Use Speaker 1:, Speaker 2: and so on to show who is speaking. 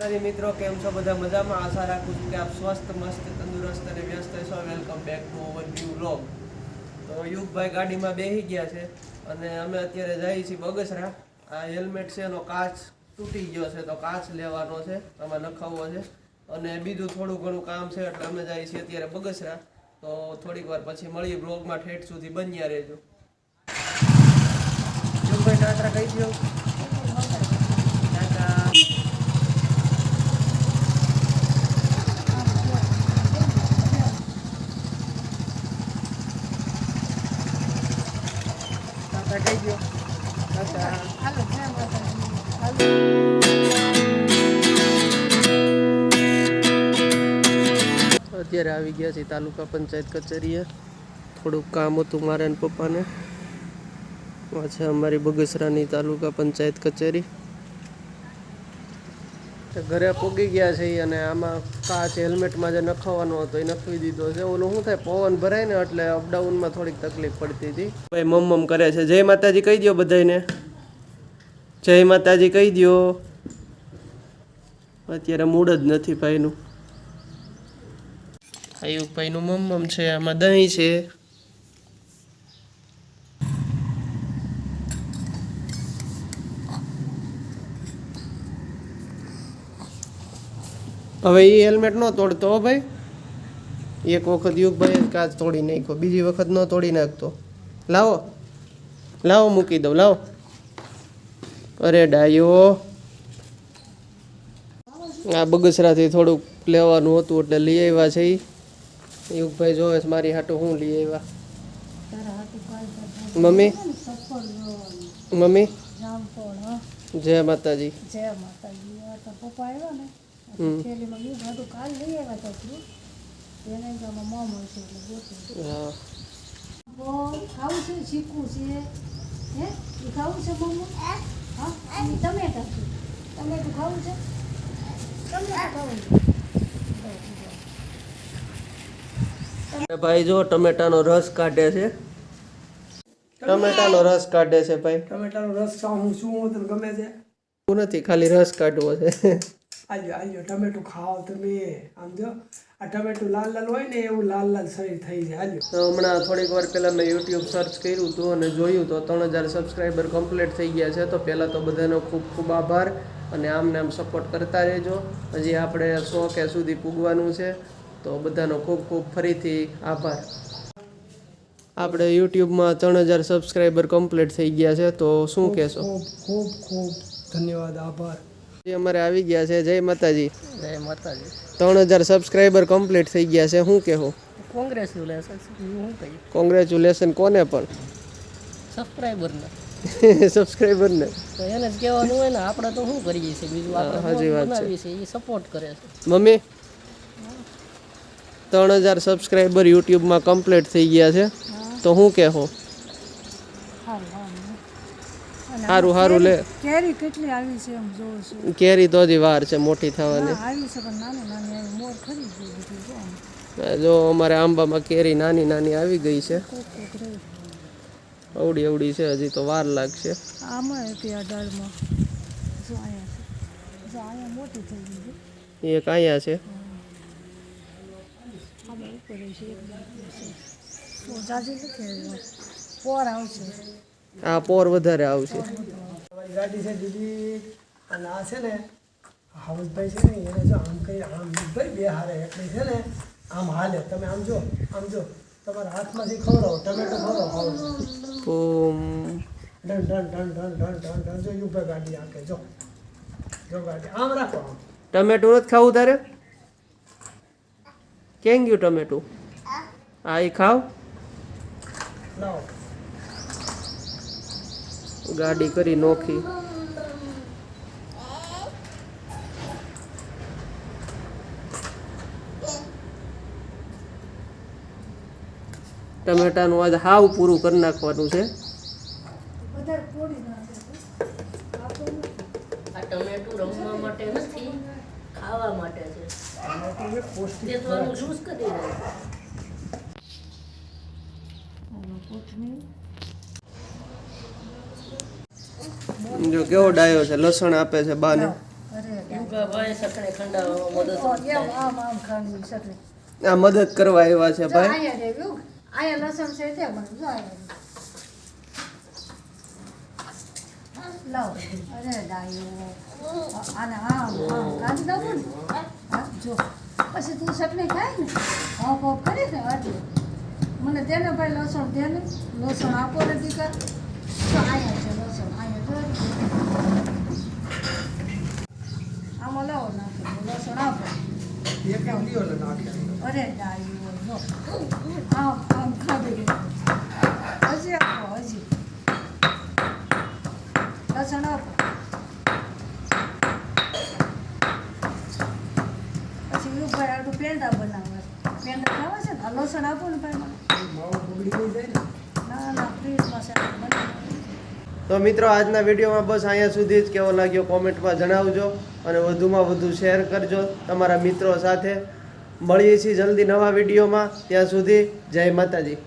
Speaker 1: મિત્રો કેમ છો બધા મજામાં આશા રાખું છું કે આપ સ્વસ્થ મસ્ત તંદુરસ્ત અને વ્યસ્ત છો welcome back to our new vlog તો યુગભાઈ ગાડીમાં બેસી ગયા છે અને અમે અત્યારે જઈએ છીએ બગસરા આ હેલ્મેટ છે એનો કાચ તૂટી ગયો છે તો કાચ લેવાનો છે આમાં નખાવવો છે અને બીજું થોડું ઘણું કામ છે એટલે અમે જઈએ છીએ અત્યારે બગસરા તો થોડીક વાર પછી મળીએ બ્લોગમાં ઠેઠ સુધી બન્યા રહેજો યુગભાઈ ટાટા કહી દો ટાટા અત્યારે આવી ગયા છે તાલુકા પંચાયત કચેરીએ થોડુંક કામ હતું મારે અને પપ્પાને આ છે અમારી બગસરાની તાલુકા પંચાયત કચેરી ઘરે પોગી ગયા છે અને આમાં કાચ હેલ્મેટમાં જે નખાવવાનો હતો એ નખવી દીધો છે ઓલું શું થાય પવન ભરાય ને એટલે અપડાઉનમાં થોડીક તકલીફ પડતી હતી ભાઈ મમ કરે છે જય માતાજી કહી દો બધાને જય માતાજી કહી દો અત્યારે મૂડ જ નથી ભાઈનું આયુબભાઈનું મમ છે આમાં દહીં છે હવે એ હેલ્મેટ ન તોડતો ભાઈ એક વખત યુગભાઈ કાચ તોડી નાખ્યો બીજી વખત ન તોડી નાખતો લાવો લાવો મૂકી દઉં લાવો અરે ડાયો આ બગસરાથી થોડુંક લેવાનું હતું એટલે લઈ આવ્યા છે યુગભાઈ જોવે છે મારી હાટું હું લઈ આવ્યા મમ્મી મમ્મી જય માતાજી
Speaker 2: જય માતાજી તો પપ્પા આવ્યા ને થેલીમાં હું બધું કાલ લઈ આવ્યા હતા એને ગામમાં મોમ હોય છે એટલે ગોતું
Speaker 1: હા
Speaker 2: ખાવું છે શીખવું છે હે એ ખાવું છે મમ્મી હા અને ટમેટા ટમેટું ખાવું છે ટમેટા ખાવું
Speaker 1: છે ભાઈ જો ટમેટાનો રસ કાઢે છે ટમેટાનો રસ કાઢે છે ભાઈ
Speaker 3: ટમેટાનો રસ હું શું તને ગમે છે
Speaker 1: નથી ખાલી રસ કાઢવો છે
Speaker 3: આજો આજો ટમેટું ખાઓ તમે આમ જો આ ટમેટું લાલ લાલ હોય ને એવું લાલ લાલ શરીર થઈ જાય આજો
Speaker 1: તો હમણાં થોડીક વાર પહેલાં મેં યુટ્યુબ સર્ચ કર્યું હતું અને જોયું તો 3000 સબસ્ક્રાઈબર કમ્પ્લીટ થઈ ગયા છે તો પહેલાં તો બધાનો ખૂબ ખૂબ આભાર અને આમને આમ સપોર્ટ કરતા રહેજો હજી આપણે 100 કે સુધી પૂગવાનું છે તો બધાનો ખૂબ ખૂબ ફરીથી આભાર આપણે યુટ્યુબમાં 3000 સબસ્ક્રાઈબર કમ્પ્લીટ થઈ ગયા છે તો શું કહેશો
Speaker 3: ખૂબ ખૂબ ખૂબ ધન્યવાદ આભાર
Speaker 1: જે અમારે આવી ગયા છે જય માતાજી
Speaker 2: જય માતાજી
Speaker 1: 3000 સબસ્ક્રાઈબર કમ્પ્લીટ થઈ ગયા છે શું કહેવું
Speaker 2: કોંગ્રેચ્યુલેશન હું કહી
Speaker 1: કોંગ્રેચ્યુલેશન કોને પણ
Speaker 2: સબસ્ક્રાઈબરને
Speaker 1: સબસ્ક્રાઈબરને
Speaker 2: તો એને જ કહેવાનું હોય ને આપણે તો શું કરીએ છીએ બીજું આપણે
Speaker 1: સાચી વાત છે
Speaker 2: બનાવીએ છીએ એ સપોર્ટ કરે છે
Speaker 1: મમ્મી 3000 સબસ્ક્રાઈબર યુટ્યુબમાં કમ્પ્લીટ થઈ ગયા છે તો શું કહેવો સારું સારું લે
Speaker 2: કેરી કેટલી આવી છે એમ જોઉં છું
Speaker 1: કેરી તો હજી વાર છે મોટી થવાની
Speaker 2: આવી છે પણ નાની નાની આવી મોર ખરી ગઈ બધું
Speaker 1: જો અમારે આંબામાં કેરી નાની નાની આવી ગઈ છે અવડી અવડી છે હજી તો વાર લાગશે
Speaker 2: આમાં હતી આ ડાળમાં જો અહીંયા મોટી થઈ ગઈ છે
Speaker 1: એક અહીંયા છે
Speaker 2: આમાં ઉપર છે એક જાજી નથી પોર આવશે
Speaker 1: આ પોર વધારે આવશે
Speaker 3: તમારી ગાડી છે દીદી અને આ છે ને હાઉસભાઈ છે ને એને જો આમ કઈ આમ ભાઈ બે હારે એટલે છે ને આમ હાલે તમે આમ જો તમારા હાથમાંથી ખવડાવો ટમેટો ખવડાવો done done done done done done done જો યુભાઈ ગાડી આકે જો ગાડી આમ રાખો આમ
Speaker 1: ટમેટું નથી ખાવું તારે કેમ ગયું ટમેટું આ એ ખાવ
Speaker 3: લાવો
Speaker 1: ગાડી કરી નોખી ટમેટાનું આજ હાવ પૂરું કરી નાખવાનું છે
Speaker 2: વધારે પોડી નાખે આ ટમેટું રમવા માટે નથી ખાવા માટે છે તે તો આનું જ્યુસ કરી દે
Speaker 1: જો કેવો ડાયો છે લસણ આપે છે બાને
Speaker 2: અરે
Speaker 4: ભાઈ સકડે ખંડાવવામાં મદદ
Speaker 2: એમ આમ આમ ખાંડવી ચટણી
Speaker 1: આ મદદ કરવા આવ્યા છે
Speaker 2: જો
Speaker 1: ભાઈ.
Speaker 2: અહીંયા દેવ્યું અહીંયા લસણ છે તે મને જો અહીંયા લાવ અરે ડાયો આને આમ આમ કાઢી દઉં ને હા જો પછી તું ચટણી ખાય ને હોપ હોપ કરીશ ને એટલે મને દે ને ભાઈ લસણ દે ને લસણ આપો ને દીકર તો અહીંયા છે લસણ અહીંયા જો આમાં લાવો નાખો લસણ આપો
Speaker 3: એક એમ લ્યો ને નાખે
Speaker 2: અરે ડાયો જો આમ આમ ખાધું હજી આપો હજી લસણ આપો પછી એવું ભાઈ આટલું પેંડા બનાવે પેંડા ખાવા છે ને આ લસણ આપો ને ભાઈ મને
Speaker 3: માવો બગડી નહીં જાય ને
Speaker 2: ના ના ફ્રીજમાં છે બનાવે
Speaker 1: તો મિત્રો આજના વિડીયોમાં બસ અહીંયા સુધી જ કેવો લાગ્યો કોમેન્ટમાં જણાવજો અને વધુમાં વધુ શેર કરજો તમારા મિત્રો સાથે. મળીએ છીએ જલ્દી નવા વિડીયોમાં. ત્યાં સુધી જય માતાજી.